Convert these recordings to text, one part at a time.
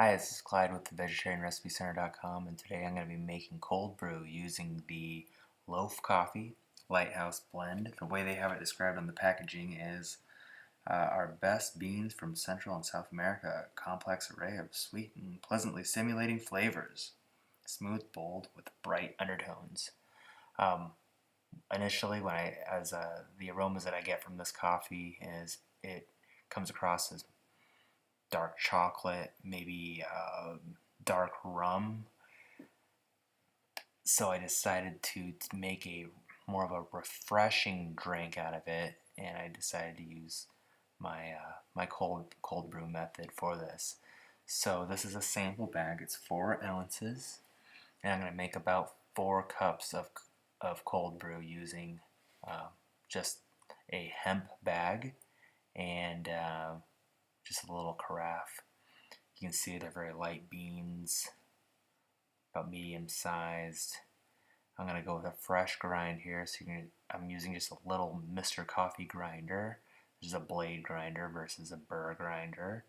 Hi, this is Clyde with the vegetarianrecipecenter.com, and today I'm going to be making cold brew using the Loaf coffee Lighthouse blend. The way they have it described on the packaging is our best beans from Central and South America, a complex array of sweet and pleasantly stimulating flavors, smooth, bold, with bright undertones. Um, Initially, the aromas that I get from this coffee is it comes across as dark chocolate, maybe dark rum. So I decided to make a more of a refreshing drink out of it, and I decided to use my cold brew method for this. So this is a sample bag. It's 4 ounces, and I'm going to make about 4 cups of cold brew using just a hemp bag and just a little carafe. You can see they're very light beans, about medium sized. I'm going to go with a fresh grind here. I'm using just a little Mr. Coffee grinder. This is a blade grinder versus a burr grinder.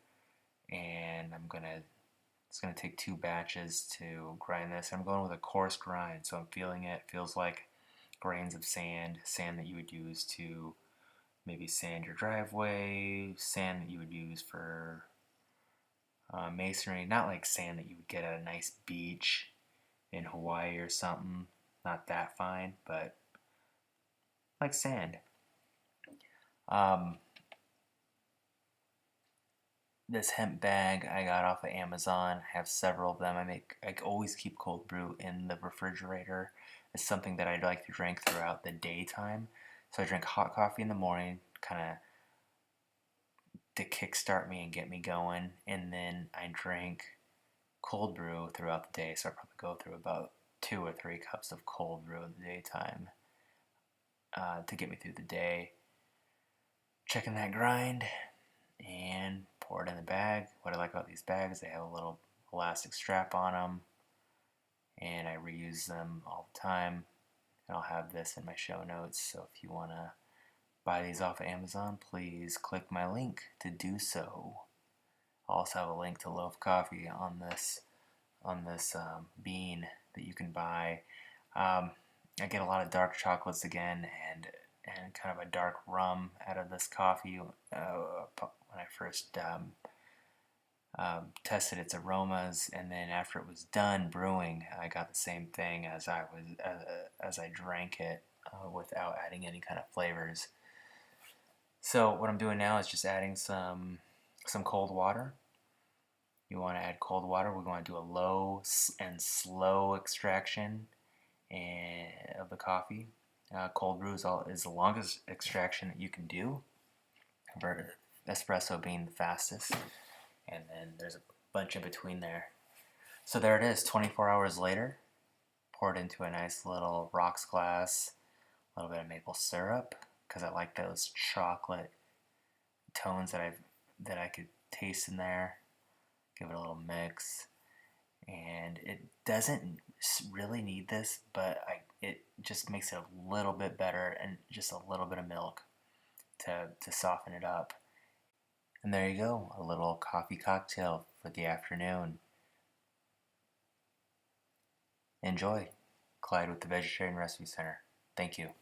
And it's going to take 2 batches to grind this. I'm going with a coarse grind, so I'm feeling it. It feels like grains of sand that you would use to maybe sand your driveway, sand that you would use for masonry, not like sand that you would get at a nice beach in Hawaii or something. Not that fine, but like sand. This hemp bag I got off of Amazon. I have several of them. I always keep cold brew in the refrigerator. It's something that I'd like to drink throughout the daytime. So I drink hot coffee in the morning, kind of to kickstart me and get me going, and then I drink cold brew throughout the day. So I probably go through about 2 or 3 cups of cold brew in the daytime to get me through the day. Checking that grind and pour it in the bag. What I like about these bags, they have a little elastic strap on them, and I reuse them all the time. And I'll have this in my show notes, so if you want to buy these off of Amazon, please click my link to do so. I'll also have a link to Loaf coffee on this bean that you can buy. I get a lot of dark chocolates again, and kind of a dark rum out of this coffee. When I first tested its aromas, and then after it was done brewing, I got the same thing as I drank it without adding any kind of flavors. So what I'm doing now is just adding some cold water. You want to add cold water. We're going to do a low and slow extraction of the coffee. Cold brew is the longest extraction that you can do, espresso being the fastest, and then there's a bunch in between there. So there it is, 24 hours later. Poured into a nice little rocks glass, a little bit of maple syrup, because I like those chocolate tones that I could taste in there. Give it a little mix, and it doesn't really need this, but it just makes it a little bit better, and just a little bit of milk to soften it up. And there you go, a little coffee cocktail for the afternoon. Enjoy. Clyde with the Vegetarian Recipe Center. Thank you.